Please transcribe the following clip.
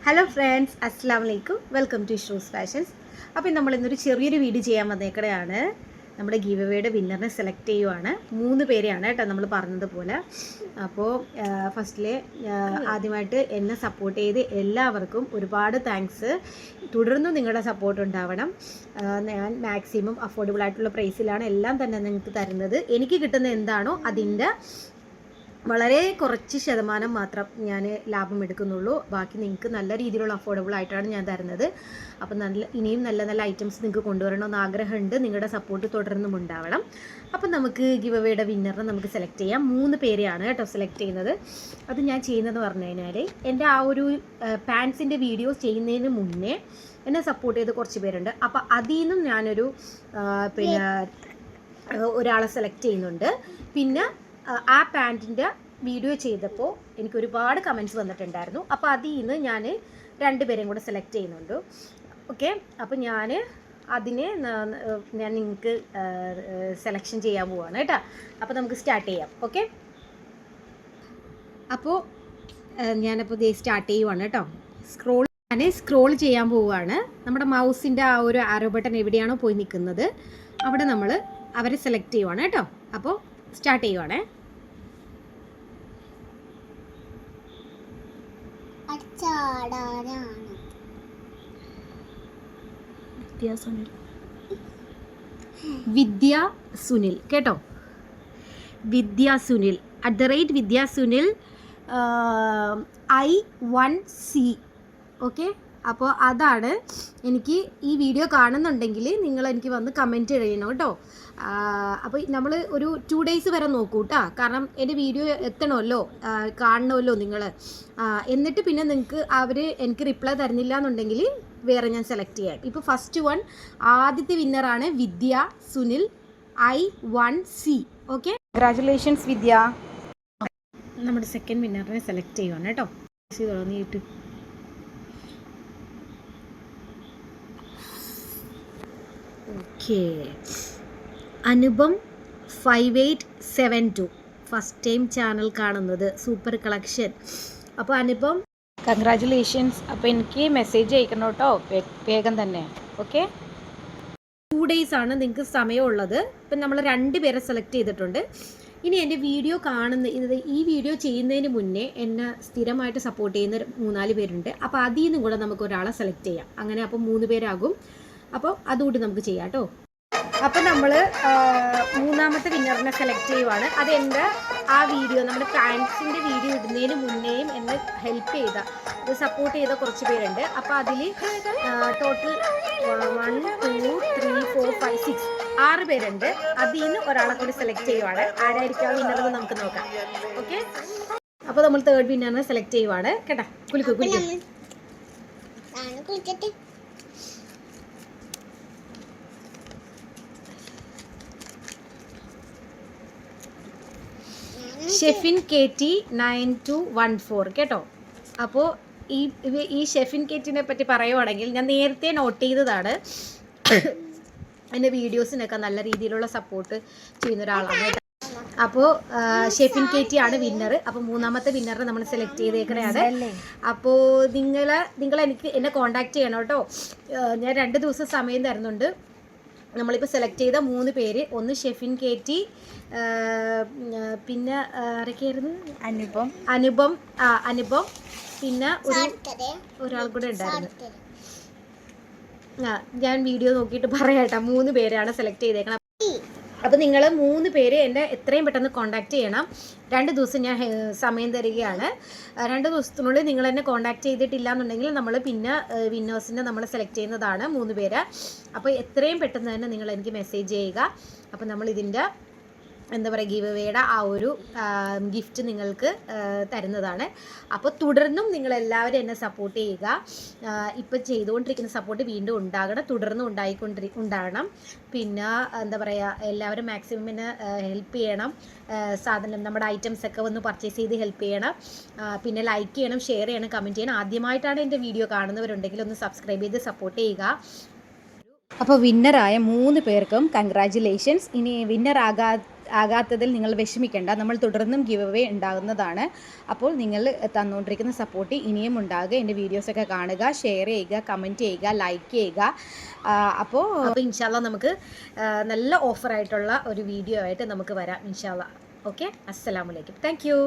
Hello friends, അസ്സാം വലൈക്കും. Welcome to shoes fashions. അപ്പോൾ നമ്മൾ ഇന്നൊരു ചെറിയൊരു വീഡിയോ ചെയ്യാൻ വന്നേക്കടെയാണ്. നമ്മുടെ ഗീവ് അവേയുടെ വിന്നറിനെ സെലക്ട് ചെയ്യുവാണ്. 3 പേരെയാണ് കേട്ടോ നമ്മൾ പറഞ്ഞതുപോലെ. അപ്പോൾ ഫസ്റ്റിലെ ആദ്യമായിട്ട് എന്നെ സപ്പോർട്ട് ചെയ്ത് എല്ലാവർക്കും ഒരുപാട് താങ്ക്സ്. തുടർന്നും നിങ്ങളുടെ സപ്പോർട്ട് ഉണ്ടാവണം. ഞാൻ മാക്സിമം അഫോർഡബിൾ ആയിട്ടുള്ള പ്രൈസിലാണ് എല്ലാം തന്നെ നിങ്ങൾക്ക് തരുന്നത്. എനിക്ക് കിട്ടുന്ന എന്താണോ അതിൻ്റെ വളരെ കുറച്ച് ശതമാനം മാത്രം ഞാൻ ലാഭം എടുക്കുന്നുള്ളൂ. ബാക്കി നിങ്ങൾക്ക് നല്ല രീതിയിലുള്ള അഫോർഡബിൾ ആയിട്ടാണ് ഞാൻ തരുന്നത്. അപ്പം ഇനിയും നല്ല നല്ല ഐറ്റംസ് നിങ്ങൾക്ക് കൊണ്ടുവരണമെന്ന് ആഗ്രഹമുണ്ട്. നിങ്ങളുടെ സപ്പോർട്ട് തുടർന്നും ഉണ്ടാവണം. അപ്പം നമുക്ക് ഗിവ് അവേയുടെ വിന്നറിനെ നമുക്ക് സെലക്ട് ചെയ്യാം. 3 പേരെയാണ് കേട്ടോ സെലക്ട് ചെയ്യുന്നത്. അത് ഞാൻ ചെയ്യുന്നതെന്ന് പറഞ്ഞു കഴിഞ്ഞാൽ എൻ്റെ ആ ഒരു പാൻസിൻ്റെ വീഡിയോസ് ചെയ്യുന്നതിന് മുന്നേ എന്നെ സപ്പോർട്ട് ചെയ്ത് കുറച്ച് പേരുണ്ട്. അപ്പോൾ അതിൽ നിന്നും ഞാനൊരു ഒരാളെ സെലക്ട് ചെയ്യുന്നുണ്ട്. പിന്നെ ആ പാൻറ്റിൻ്റെ വീഡിയോ ചെയ്തപ്പോൾ എനിക്ക് ഒരുപാട് കമൻറ്റ്സ് വന്നിട്ടുണ്ടായിരുന്നു. അപ്പോൾ അതിൽ നിന്ന് ഞാൻ 2 പേരെയും കൂടെ സെലക്ട് ചെയ്യുന്നുണ്ട്. ഓക്കെ, അപ്പോൾ ഞാൻ നിങ്ങൾക്ക് സെലക്ഷൻ ചെയ്യാൻ പോവുകയാണ് കേട്ടോ. അപ്പോൾ നമുക്ക് സ്റ്റാർട്ട് ചെയ്യാം. ഓക്കെ, അപ്പോൾ ഞാനപ്പോൾ സ്റ്റാർട്ട് ചെയ്യുവാണ് കേട്ടോ. സ്ക്രോൾ ചെയ്യാൻ പോവുകയാണ്. നമ്മുടെ മൗസിൻ്റെ ആ ഒരു ആരോ ബട്ടൺ എവിടെയാണോ പോയി നിൽക്കുന്നത് അവിടെ നമ്മൾ അവരെ സെലക്ട് ചെയ്യുവാണ് കേട്ടോ. അപ്പോൾ സ്റ്റാർട്ട് ചെയ്യുവാണേ. വിദ്യ സുനിൽ കേട്ടോ. വിദ്യ സുനിൽ @വിദ്യ സുനിൽ I1C. ഓക്കെ, അപ്പോൾ അതാണ് എനിക്ക് ഈ വീഡിയോ കാണുന്നുണ്ടെങ്കിൽ നിങ്ങൾ എനിക്ക് വന്ന് കമൻറ്റ് ചെയ്യണം കേട്ടോ. അപ്പോൾ നമ്മൾ ഒരു 2 days വരെ നോക്കൂ കേട്ടോ. കാരണം എൻ്റെ വീഡിയോ എത്തണമല്ലോ, കാണണമല്ലോ നിങ്ങൾ. എന്നിട്ട് പിന്നെ നിങ്ങൾക്ക് എനിക്ക് റിപ്ലൈ തരുന്നില്ല എന്നുണ്ടെങ്കിൽ വേറെ ഞാൻ സെലക്ട് ചെയ്യാം. ഇപ്പോൾ ഫസ്റ്റ് ആദ്യത്തെ വിന്നറാണ് Vidya Sunil I1C. Okay, congratulations Vidya. നമ്മുടെ സെക്കൻഡ് വിന്നറിനെ സെലക്ട് ചെയ്യുവാണ് കേട്ടോ. തുടങ്ങിയിട്ട് okay, Anupam 5872 first time channel കാണുന്നത്. Super collection. അപ്പോൾ അനുപം കൺഗ്രാറ്റുലേഷൻസ്. അപ്പോൾ എനിക്ക് മെസ്സേജ് അയക്കണം കേട്ടോ വേഗം തന്നെ. ഓക്കെ, 2 days ആണ് നിങ്ങൾക്ക് സമയമുള്ളത്. ഇപ്പം നമ്മൾ 2 പേരെ സെലക്ട് ചെയ്തിട്ടുണ്ട്. ഇനി എൻ്റെ വീഡിയോ ഈ വീഡിയോ ചെയ്യുന്നതിന് മുന്നേ എന്നെ സ്ഥിരമായിട്ട് സപ്പോർട്ട് ചെയ്യുന്ന 3-4 പേരുണ്ട്. അപ്പോൾ അതിൽ നിന്നും കൂടെ നമുക്ക് ഒരാളെ സെലക്ട് ചെയ്യാം. അങ്ങനെ അപ്പോൾ 3 പേരാകും. അപ്പോൾ അതുകൂടി നമുക്ക് ചെയ്യാം കേട്ടോ. അപ്പോൾ നമ്മൾ 3ാമത്തെ വിന്നറിനെ സെലക്ട് ചെയ്യുവാണ്. അതെൻ്റെ ആ വീഡിയോ നമ്മുടെ പാൻസിൻ്റെ വീഡിയോ ഇടുന്നതിന് മുന്നേയും എന്നെ ഹെൽപ്പ് അത് സപ്പോർട്ട് ചെയ്ത കുറച്ച് പേരുണ്ട്. അപ്പോൾ അതിൽ ടോട്ടൽ 1 2 3 4 5 6 6 പേരുണ്ട്. അതിൽ നിന്ന് ഒരാളെ കൂടി സെലക്ട് ചെയ്യുവാണ്. ആരായിരിക്കും ആ വിന്നറെന്ന് നമുക്ക് നോക്കാം. ഓക്കെ, അപ്പോൾ നമ്മൾ 3rd വിന്നറിനെ സെലക്ട് ചെയ്യുവാണ് കേട്ടോ. കുളിക്കട്ടെ. ഷെഫിൻ KT 9214 കേട്ടോ. അപ്പോൾ ഈ ഷെഫിൻ KTനെ പറ്റി പറയുവാണെങ്കിൽ ഞാൻ നേരത്തെ നോട്ട് ചെയ്തതാണ്. എൻ്റെ വീഡിയോസിനൊക്കെ നല്ല രീതിയിലുള്ള സപ്പോർട്ട് ചെയ്യുന്ന ഒരാളാണ്. അപ്പോൾ ഷെഫിൻ KT ആണ് വിന്നർ. അപ്പോൾ 3ാമത്തെ വിന്നറിനെ നമ്മൾ സെലക്ട് ചെയ്തേക്കണയാണ്. അപ്പോൾ നിങ്ങൾ എന്നെ കോൺടാക്റ്റ് ചെയ്യണം കേട്ടോ. ഞാൻ 2 ദിവസം സമയം തരുന്നുണ്ട്. നമ്മളിപ്പോൾ സെലക്ട് ചെയ്ത 3 പേര്, ഒന്ന് ഷെഫിൻ KT, പിന്നെ ആരൊക്കെയായിരുന്നു, അനുപം, പിന്നെ ഒരാൾ കൂടെ ഉണ്ടായിരുന്നു. ഞാൻ വീഡിയോ നോക്കിയിട്ട് പറയാട്ടോ. 3 പേരാണ് സെലക്ട് ചെയ്തേക്കണം. അപ്പോൾ നിങ്ങൾ 3 പേര് എന്നെ എത്രയും പെട്ടെന്ന് കോൺടാക്റ്റ് ചെയ്യണം. 2 ദിവസം ഞാൻ സമയം തരികയാണ്. 2 ദിവസത്തിനുള്ളിൽ നിങ്ങൾ എന്നെ കോൺടാക്റ്റ് ചെയ്തിട്ടില്ല എന്നുണ്ടെങ്കിൽ നമ്മൾ പിന്നെ വിന്നേഴ്സിനെ നമ്മൾ സെലക്ട് ചെയ്യുന്നതാണ് 3 പേര്. അപ്പോൾ എത്രയും പെട്ടെന്ന് തന്നെ നിങ്ങൾ എനിക്ക് മെസ്സേജ് ചെയ്യുക. അപ്പോൾ നമ്മൾ ഇതിൻ്റെ ഗീവ് അവേയുടെ ആ ഒരു ഗിഫ്റ്റ് നിങ്ങൾക്ക് തരുന്നതാണ്. അപ്പോൾ തുടർന്നും നിങ്ങളെല്ലാവരും എന്നെ സപ്പോർട്ട് ചെയ്യുക. ഇപ്പം ചെയ്തുകൊണ്ടിരിക്കുന്ന സപ്പോർട്ട് വീണ്ടും ഉണ്ടാകണം, തുടർന്നും ഉണ്ടാകണം. പിന്നെ എല്ലാവരും മാക്സിമം എന്നെ ഹെൽപ്പ് ചെയ്യണം. നമ്മുടെ ഐറ്റംസൊക്കെ ഒന്ന് പർച്ചേസ് ചെയ്ത് ഹെൽപ്പ് ചെയ്യണം. പിന്നെ ലൈക്ക് ചെയ്യണം, ഷെയർ ചെയ്യണം, കമൻറ്റ് ചെയ്യണം. ആദ്യമായിട്ടാണ് എൻ്റെ വീഡിയോ കാണുന്നവരുണ്ടെങ്കിൽ ഒന്ന് സബ്സ്ക്രൈബ് ചെയ്ത് സപ്പോർട്ട് ചെയ്യുക. അപ്പോൾ വിന്നറായ 3 പേർക്കും കൺഗ്രാറ്റുലേഷൻസ്. ഇനി ആകാത്തതിൽ നിങ്ങൾ വിഷമിക്കേണ്ട. നമ്മൾ തുടർന്നും ഗിവ് അവേ ഉണ്ടാകുന്നതാണ്. അപ്പോൾ നിങ്ങൾ തന്നുകൊണ്ടിരിക്കുന്ന സപ്പോർട്ട് ഇനിയും ഉണ്ടാകുക. എൻ്റെ വീഡിയോസൊക്കെ കാണുക, ഷെയർ ചെയ്യുക, കമൻറ്റ് ചെയ്യുക, ലൈക്ക് ചെയ്യുക. അപ്പോൾ ഇൻഷാല്ല നമുക്ക് നല്ല ഓഫറായിട്ടുള്ള ഒരു വീഡിയോ ആയിട്ട് നമുക്ക് വരാം ഇൻഷാല്ല. ഓക്കെ, അസ്സലാമു അലൈക്കും. Thank you.